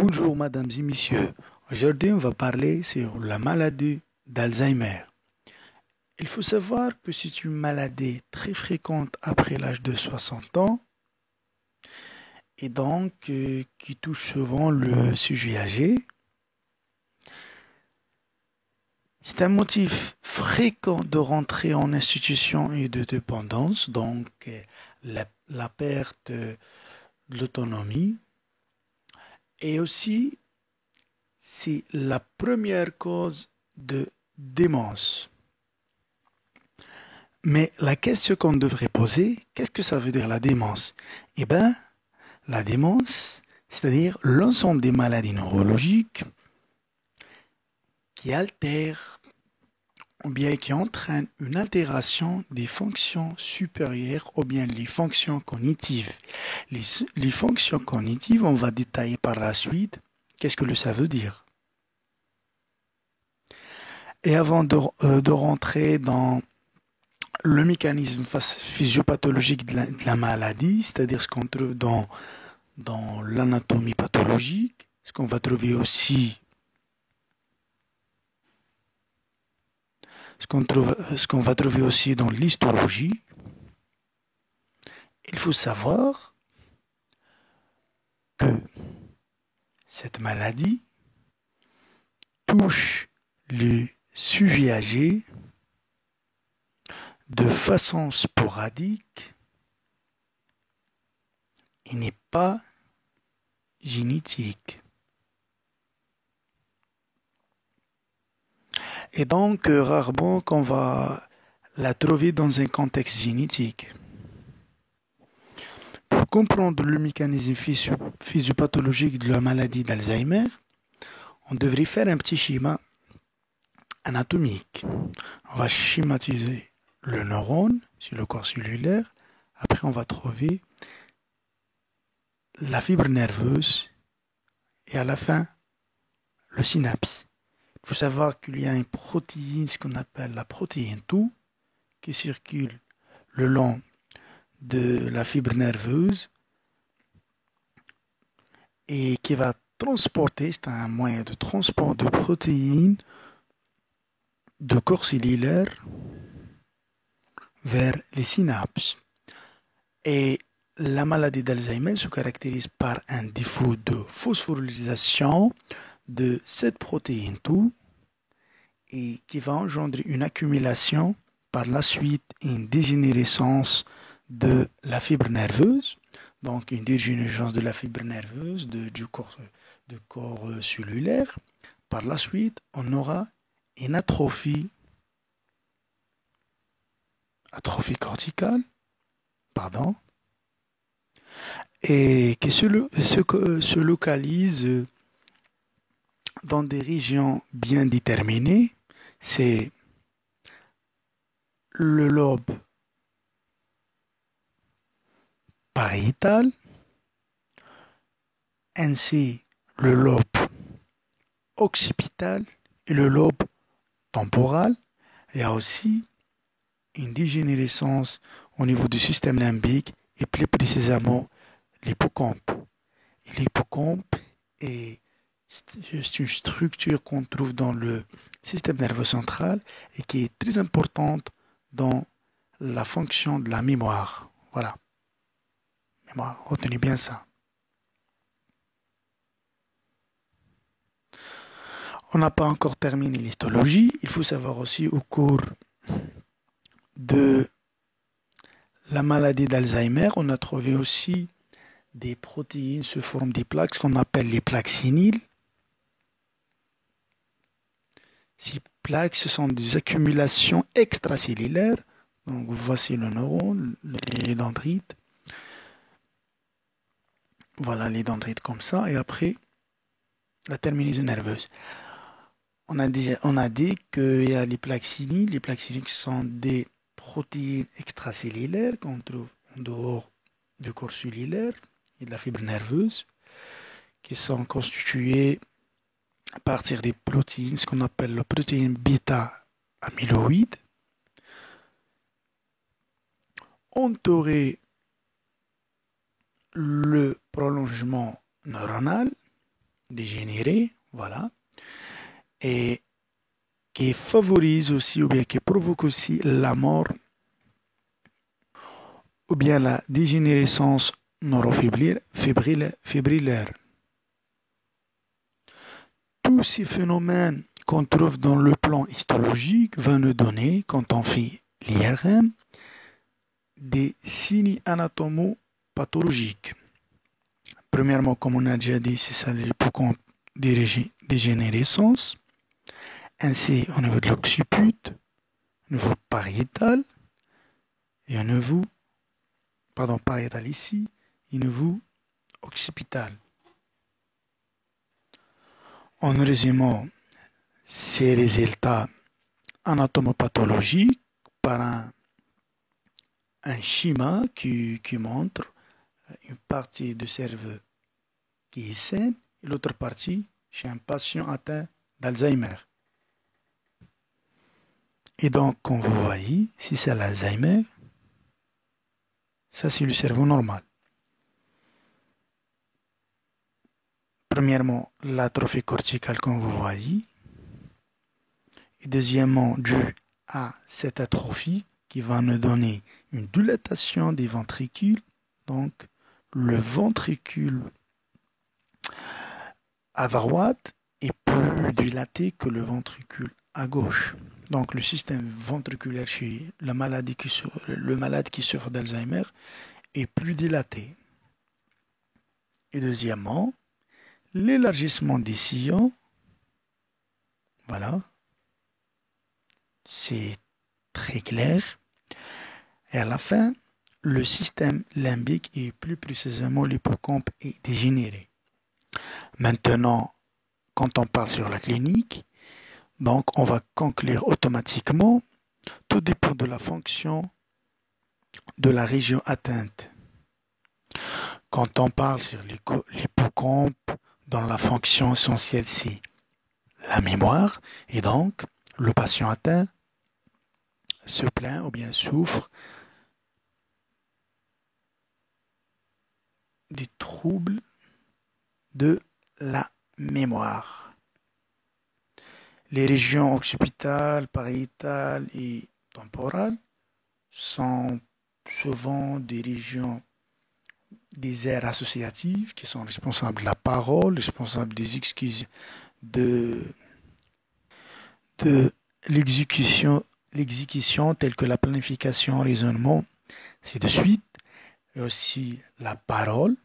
Bonjour mesdames et messieurs. Aujourd'hui, on va parler sur la maladie d'Alzheimer. Il faut savoir que c'est une maladie très fréquente après l'âge de 60 ans et donc qui touche souvent le sujet âgé. C'est un motif fréquent de rentrer en institution et de dépendance, donc la perte de l'autonomie. Et aussi, c'est la première cause de démence. Mais la question qu'on devrait poser, qu'est-ce que ça veut dire la démence? Eh bien, la démence, c'est-à-dire l'ensemble des maladies neurologiques qui altèrent ou bien qui entraînent une altération des fonctions supérieures ou bien les fonctions cognitives. Les fonctions cognitives, on va détailler par la suite qu'est-ce que ça veut dire. Et avant de rentrer dans le mécanisme physiopathologique de la maladie, c'est-à-dire ce qu'on trouve dans l'anatomie pathologique, ce qu'on va trouver aussi dans l'histologie. Il faut savoir que cette maladie touche les sujets âgés de façon sporadique et n'est pas génétique. Et donc, rarement qu'on va la trouver dans un contexte génétique. Pour comprendre le mécanisme physiopathologique de la maladie d'Alzheimer, on devrait faire un petit schéma anatomique. On va schématiser le neurone sur le corps cellulaire. Après, on va trouver la fibre nerveuse et à la fin, le synapse. Il faut savoir qu'il y a une protéine, ce qu'on appelle la protéine tout, qui circule le long de la fibre nerveuse et qui va transporter, c'est un moyen de transport de protéines de corps cellulaire vers les synapses. Et la maladie d'Alzheimer se caractérise par un défaut de phosphorylation de cette protéine tout et qui va engendrer une accumulation par la suite une dégénérescence de la fibre nerveuse, donc une dégénérescence de la fibre nerveuse du corps cellulaire. Par la suite, on aura une atrophie corticale, et qui se localise dans des régions bien déterminées. C'est le lobe pariétal, ainsi le lobe occipital et le lobe temporal. Il y a aussi une dégénérescence au niveau du système limbique et plus précisément l'hippocampe. Et l'hippocampe est une structure qu'on trouve dans le système nerveux central et qui est très importante dans la fonction de la mémoire. Voilà. Mémoire, retenez bien ça. On n'a pas encore terminé l'histologie. Il faut savoir aussi au cours de la maladie d'Alzheimer, on a trouvé aussi des protéines sous forme des plaques, ce qu'on appelle les plaques séniles. Ces plaques, ce sont des accumulations extracellulaires. Donc voici le neurone, les dendrites. Voilà les dendrites comme ça. Et après, la terminaison nerveuse. On a dit qu'il y a les plaques séniles. Les plaques séniles sont des protéines extracellulaires qu'on trouve en dehors du corps cellulaire et de la fibre nerveuse, qui sont constituées à partir des protéines, ce qu'on appelle la protéine bêta-amyloïde. On aurait le prolongement neuronal dégénérée, voilà, et qui favorise aussi ou bien qui provoque aussi la mort ou bien la dégénérescence neurofibrillaire. Tous ces phénomènes qu'on trouve dans le plan histologique vont nous donner, quand on fait l'IRM, des signes anatomopathologiques. Premièrement, comme on a déjà dit, c'est ça l'hippocampe dégénérescence, ainsi au niveau de l'occiput, au niveau pariétal, et au niveau, pariétal ici, et au niveau occipital. En résumant ces résultats anatomopathologiques par un schéma qui montre une partie du cerveau qui est saine et l'autre partie chez un patient atteint d'Alzheimer. Et donc, comme vous voyez, si c'est l'Alzheimer, ça c'est le cerveau normal. Premièrement, l'atrophie corticale, comme vous voyez. Et deuxièmement, dû à cette atrophie qui va nous donner une dilatation des ventricules. Donc, le ventricule à droite est plus dilaté que le ventricule à gauche. Donc, le système ventriculaire chez le malade qui souffre d'Alzheimer est plus dilaté. Et deuxièmement, l'élargissement des sillons, voilà, c'est très clair. Et à la fin, le système limbique et plus précisément l'hippocampe est dégénéré. Maintenant, quand on parle sur la clinique, donc on va conclure automatiquement, tout dépend de la fonction de la région atteinte. Quand on parle sur l'hippocampe, dans la fonction essentielle, c'est la mémoire, et donc le patient atteint se plaint ou bien souffre des troubles de la mémoire. Les régions occipitales, pariétales et temporales sont souvent des régions des aires associatives qui sont responsables de la parole, responsables des excuses de l'exécution telle que la planification, raisonnement, c'est de suite, et aussi la parole,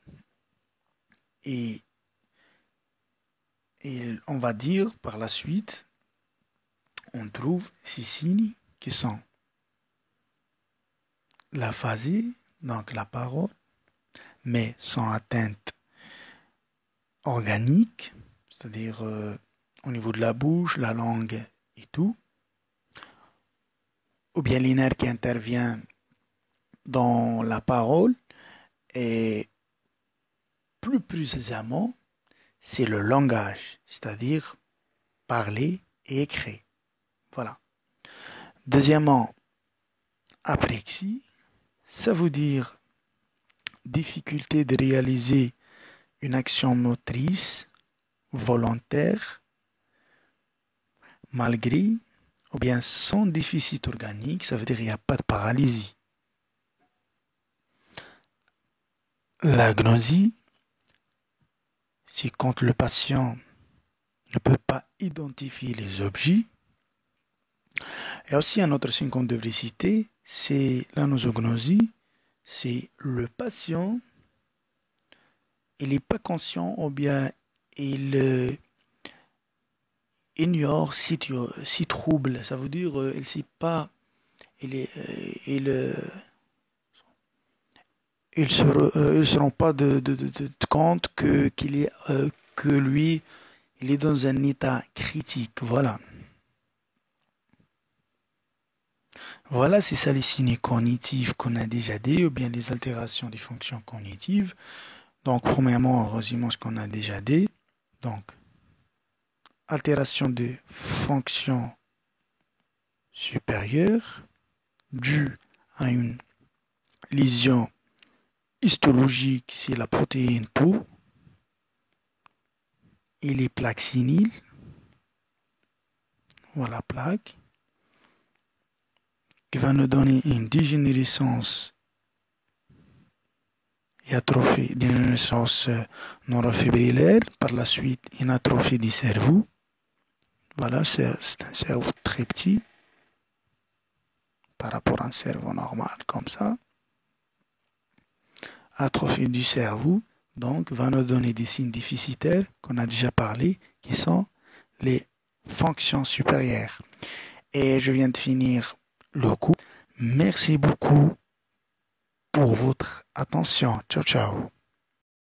et on va dire par la suite, on trouve ces signes qui sont l'aphasie, donc la parole, mais sans atteinte organique, c'est-à-dire au niveau de la bouche, la langue et tout, ou bien les nerfs qui interviennent dans la parole, et plus précisément, c'est le langage, c'est-à-dire parler et écrire. Voilà. Deuxièmement, apraxie, ça veut dire difficulté de réaliser une action motrice volontaire malgré ou bien sans déficit organique, ça veut dire qu'il n'y a pas de paralysie. L'agnosie, c'est quand le patient ne peut pas identifier les objets. Et aussi un autre signe qu'on devrait citer, c'est la nosognosie, c'est le patient, il n'est pas conscient ou bien il ignore si trouble, ça veut dire il ne sait pas, ils se rend pas de compte que lui il est dans un état critique, voilà. Voilà, c'est ça les signes cognitifs qu'on a déjà dit, ou bien les altérations des fonctions cognitives. Donc, premièrement, résumons ce qu'on a déjà dit. Donc, altération des fonctions supérieures due à une lésion histologique, c'est la protéine tau. et les plaques séniles. Voilà, plaque, qui va nous donner une dégénérescence et atrophie, dégénérescence neurofibrillaire, par la suite une atrophie du cerveau. Voilà, c'est un cerveau très petit par rapport à un cerveau normal, comme ça. Atrophie du cerveau, donc, va nous donner des signes déficitaires qu'on a déjà parlé, qui sont les fonctions supérieures. Et je viens de finir le cours. Merci beaucoup pour votre attention. Ciao, ciao.